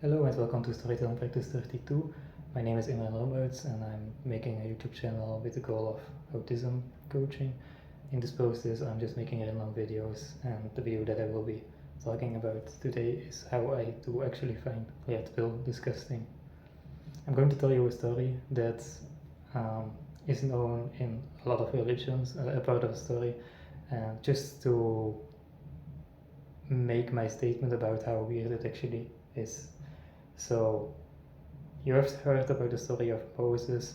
Hello and welcome to Storytelling Practice 32. My name is Imran Roberts and I'm making a YouTube channel with the goal of autism coaching. In this process I'm just making random videos, and the video that I will be talking about today is how I do actually find red pill disgusting. I'm going to tell you a story that is known in a lot of religions, a part of the story, and just to make my statement about how weird it actually is. So, you have heard about the story of Moses,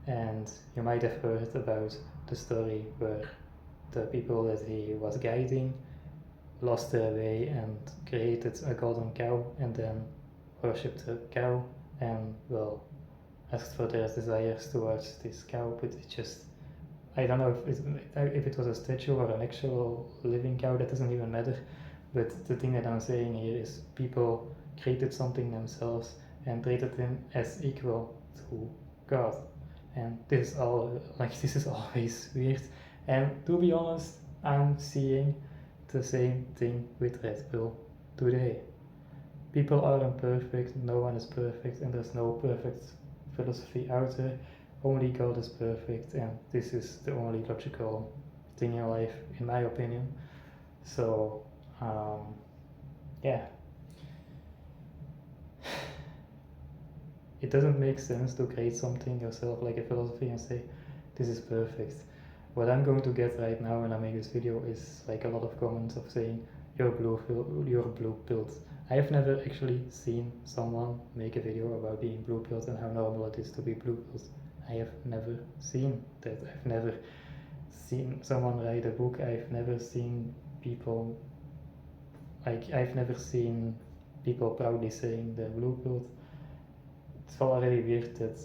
and you might have heard about the story where the people that he was guiding lost their way and created a golden cow and then worshipped the cow and, well, asked for their desires towards this cow, but it just, I don't know if it was a statue or an actual living cow, that doesn't even matter. But the thing that I'm saying here is people created something themselves and treated him as equal to God. And this is always weird. And to be honest, I'm seeing the same thing with Red Pill today. People aren't perfect, no one is perfect, and there's no perfect philosophy out there. Only God is perfect, and this is the only logical thing in life, in my opinion. So, yeah. It doesn't make sense to create something yourself like a philosophy and say, this is perfect. What I'm going to get right now when I make this video is like a lot of comments of saying, you're blue pilled. I have never actually seen someone make a video about being blue pilled and how normal it is to be blue pilled. I have never seen that. I've never seen someone write a book. I've never seen people I've never seen people proudly saying they're blue pilled. It's already weird that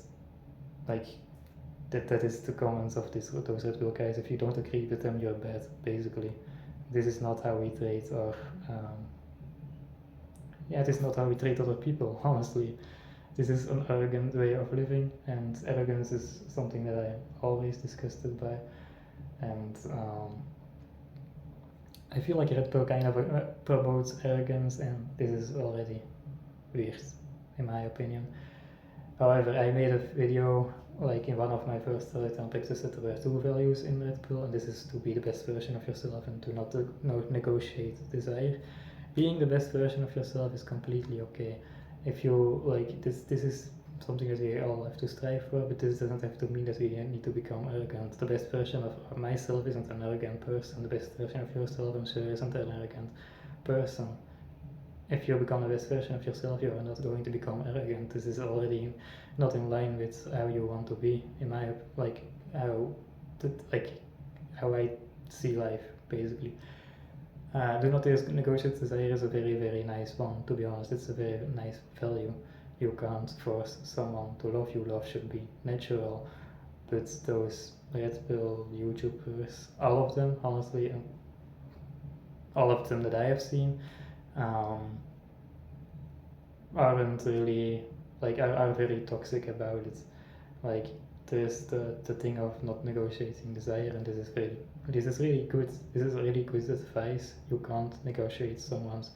that is the comments of those Red Pill guys. If you don't agree with them, you're bad, basically. This is not how we treat it is not how we treat other people, honestly. This is an arrogant way of living, and arrogance is something that I'm always disgusted by. And I feel like Red Pill kind of promotes arrogance, and this is already weird, in my opinion. However, I made a video like in one of my first storytelling practices that there were two values in Red Pill, and this is to be the best version of yourself and to not negotiate desire. Being the best version of yourself is completely okay. If you like this is something that we all have to strive for, but this doesn't have to mean that we need to become arrogant. The best version of myself isn't an arrogant person. The best version of yourself, I'm sure, isn't an arrogant person. If you become the best version of yourself, you are not going to become arrogant. This is already not in line with how you want to be, in my how I see life, basically. Do not negotiate desire is a very, very nice one, to be honest. It's a very nice value. You can't force someone to love you. Love should be natural. But those Red Pill YouTubers, all of them, honestly, all of them that I have seen, aren't really are very toxic about it. Like, there's the thing of not negotiating desire, and this is really good. This is really good advice. You can't negotiate someone's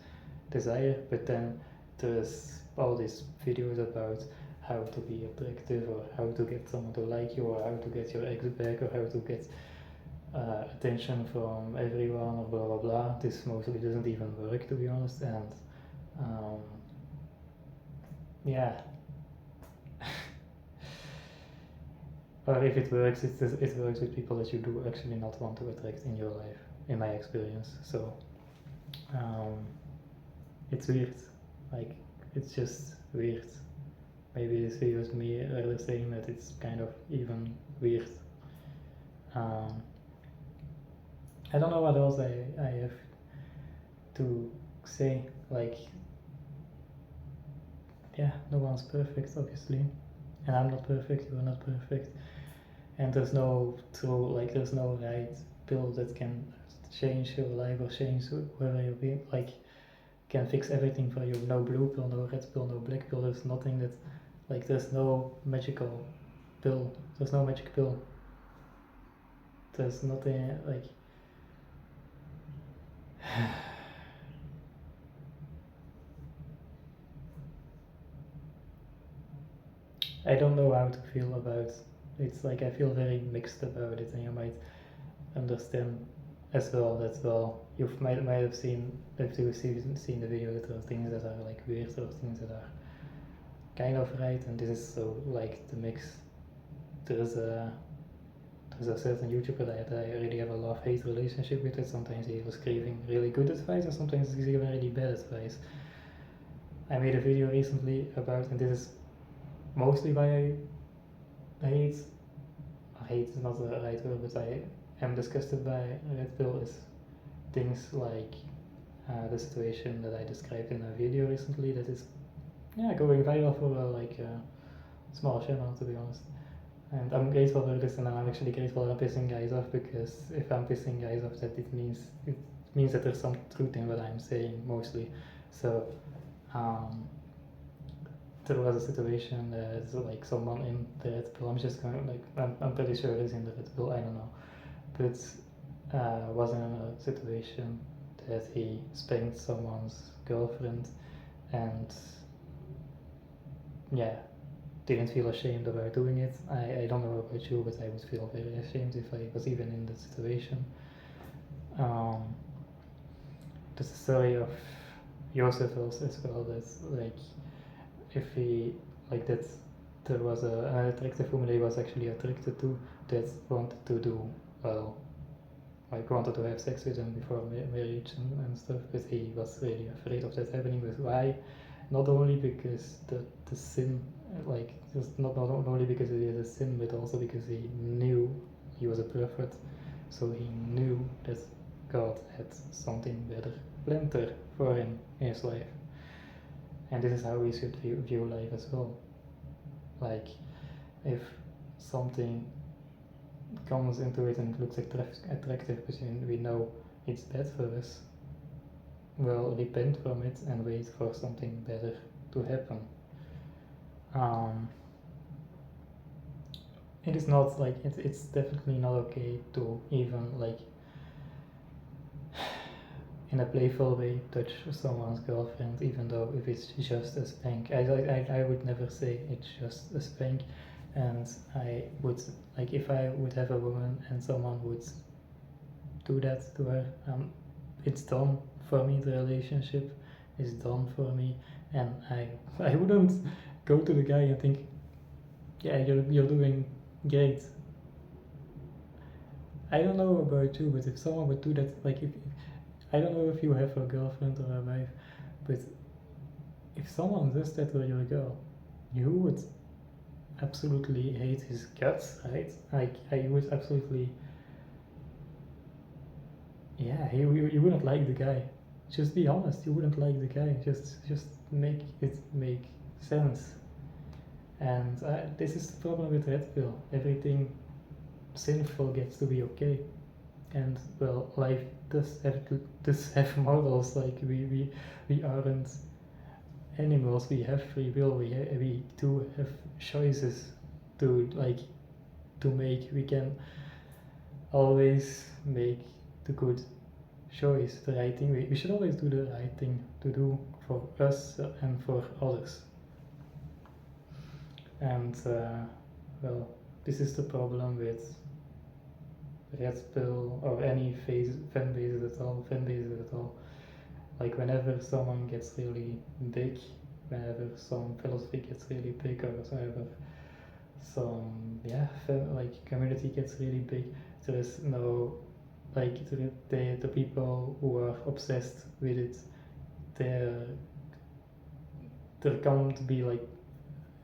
desire, but then there's all these videos about how to be attractive, or how to get someone to like you, or how to get your ex back, or how to get attention from everyone, or blah blah blah. This mostly doesn't even work, to be honest, and yeah. Or if it works, it works with people that you do actually not want to attract in your life, in my experience. So it's weird. Like, it's just weird. Maybe this video is me earlier saying that it's kind of even weird. I don't know what else I have to say. Like, yeah, no one's perfect, obviously, and I'm not perfect, you're not perfect, and there's no there's no right pill that can change your life or change whoever you be, can fix everything for you. No blue pill, no red pill, no black pill. There's nothing that, there's no magical pill. There's no magic pill. There's nothing I don't know how to feel about. It's like I feel very mixed about it, and you might understand as well that you might have seen if you've seen the video that there are things that are like weird or things that are kind of right, and this is so like the mix. There's a certain YouTuber that I really have a love-hate relationship with it. Sometimes he was giving really good advice, and sometimes he's giving really bad advice. I made a video recently about, and this is mostly why I hate is not the right word, but I am disgusted by Red Pill is things like the situation that I described in a video recently that is going viral for like a small channel, to be honest. And I'm grateful for this, and I'm actually grateful that I'm pissing guys off, because if I'm pissing guys off, that it means that there's some truth in what I'm saying mostly. So there was a situation that like someone in the Red Pill, I'm just going like I'm pretty sure it's in the Red Pill, I don't know, but was in a situation that he spanked someone's girlfriend, and didn't feel ashamed about doing it. I don't know about you, but I would feel very ashamed if I was even in that situation. There's a story of Joseph as well, that's like if he like that there was an attractive woman he was actually attracted to that wanted to do well, like wanted to have sex with him before marriage and stuff, but he was really afraid of that happening. But why? Not only because the sin, like just not only because he had a sin, but also because he knew he was a prophet, so he knew that God had something better planned there for him in his life. And this is how we should view life as well. Like, if something comes into it and it looks attractive, but we know it's bad for us, well, repent from it and wait for something better to happen. It is not like it's definitely not okay to even like in a playful way touch someone's girlfriend, even though if it's just a spank. I would never say it's just a spank, and I would like if I would have a woman and someone would do that to her, it's done for me. The relationship is done for me, and I wouldn't go to the guy and think, yeah, you're doing great. I don't know about you, but if someone would do that, like if I don't know if you have a girlfriend or a wife, but if someone does that to your girl, you would absolutely hate his guts, right? Like I would absolutely, you wouldn't like the guy. Just be honest, you wouldn't like the guy. Just make it make sense. And this is the problem with Red Pill. Everything sinful gets to be okay. And well, life does have morals. Like we aren't animals. We have free will. We do have choices to make. We can always make the good choice, the right thing. We should always do the right thing to do for us and for others. And well, this is the problem with Red Pill or any fan bases at all. Like whenever someone gets really big, whenever some philosophy gets really big, or whatever, some like community gets really big, there is no like the people who are obsessed with it, there can't be like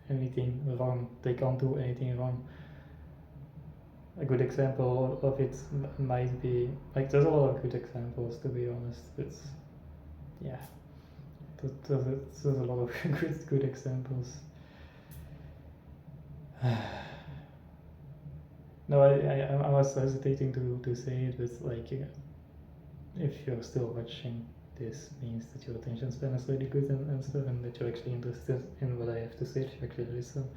anything wrong. They can't do anything wrong. A good example of it might be like there's a lot of good examples, to be honest, but yeah, there's a lot of good examples. No, I was hesitating to say it, but like if you're still watching, this means that your attention span is really good and stuff, and that you're actually interested in what I have to say, that you actually listen.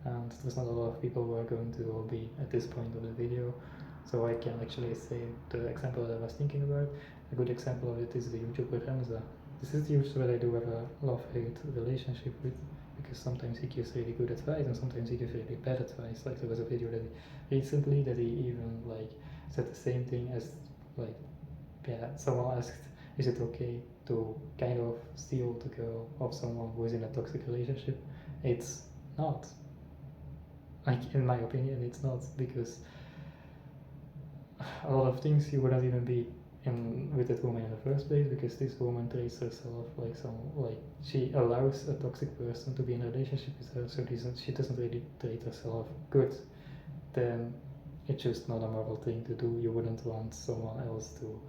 And there's not a lot of people who are going to be at this point of the video, so I can actually say the example that I was thinking about. A good example of it is the YouTuber Remza. this is the user that I do have a love-hate relationship with, because sometimes he gives really good advice and sometimes he gives really bad advice. Like there was a video that recently that he even like said the same thing as like, yeah, someone asked, is it okay to kind of steal the girl of someone who is in a toxic relationship? It's not. Like in my opinion, it's not, because a lot of things you wouldn't even be with that woman in the first place, because this woman treats herself like she allows a toxic person to be in a relationship with her, so she doesn't really treat herself good. Then it's just not a moral thing to do. You wouldn't want someone else to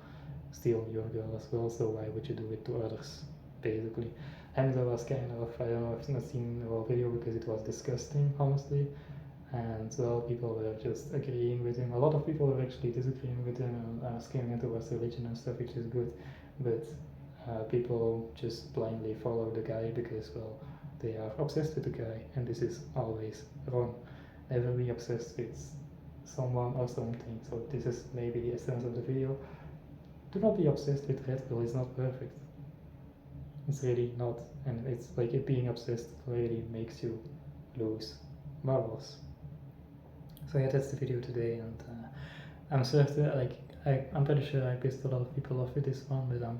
steal your girl as well, so why would you do it to others, basically? And that was kind of, I don't know, I've not seen the whole video because it was disgusting, honestly. And well, people were just agreeing with him. A lot of people were actually disagreeing with him and asking him towards religion and stuff, which is good. But people just blindly follow the guy because, well, they are obsessed with the guy, and this is always wrong. Never be obsessed with someone or something. So this is maybe the essence of the video. Do not be obsessed with Red Pill. It's not perfect. It's really not, and it's like it being obsessed really makes you lose morals. So yeah, that's the video today, and I'm certain, like I'm pretty sure I pissed a lot of people off with this one, but I'm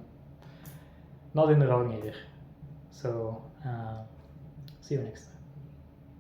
not in the wrong either. So see you next time.